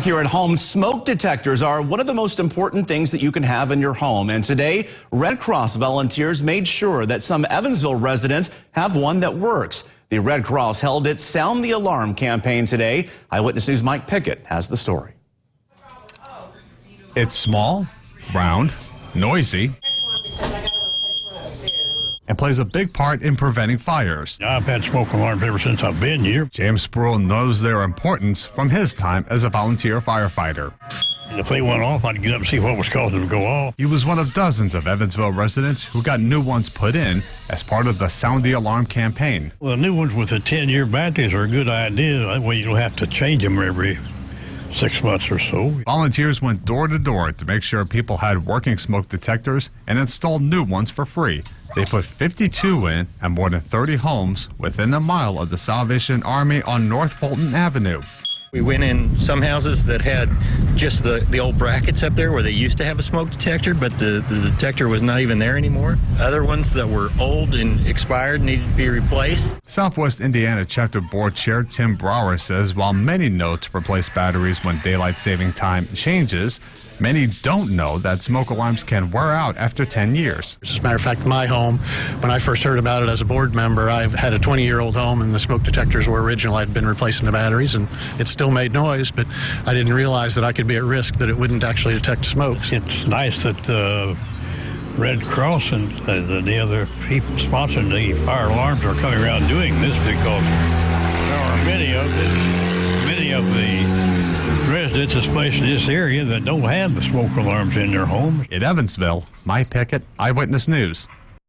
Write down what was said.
Here at home, smoke detectors are one of the most important things that you can have in your home. And today, Red Cross volunteers made sure that some Evansville residents have one that works. The Red Cross held its Sound the Alarm campaign today. Eyewitness News' Mike Pickett has the story. It's small, round, noisy, and plays a big part in preventing fires. I've had smoke alarms ever since I've been here. James Sproul knows their importance from his time as a volunteer firefighter. And if they went off, I'd get up and see what was causing them to go off. He was one of dozens of Evansville residents who got new ones put in as part of the Sound the Alarm campaign. Well, the new ones with the 10-year batteries are a good idea. That way you don't have to change them every 6 months or so. Volunteers went door to door to make sure people had working smoke detectors and installed new ones for free. They put 52 in at more than 30 homes within a mile of the Salvation Army on North Fulton Avenue. We went in some houses that had just the old brackets up there where they used to have a smoke detector, but the detector was not even there anymore. Other ones that were old and expired needed to be replaced. Southwest Indiana Chapter Board Chair Tim Brower says while many know to replace batteries when daylight saving time changes, many don't know that smoke alarms can wear out after 10 years. As a matter of fact, my home, when I first heard about it as a board member, I've had a 20-year-old home and the smoke detectors were original. I'd been replacing the batteries and it still made noise, but I didn't realize that I could be at risk that it wouldn't actually detect smoke. It's nice that the Red Cross and the other people sponsoring the fire alarms are coming around doing this because there are many of the residents, especially this area, that don't have the smoke alarms in their homes. In Evansville, Mike Pickett, Eyewitness News.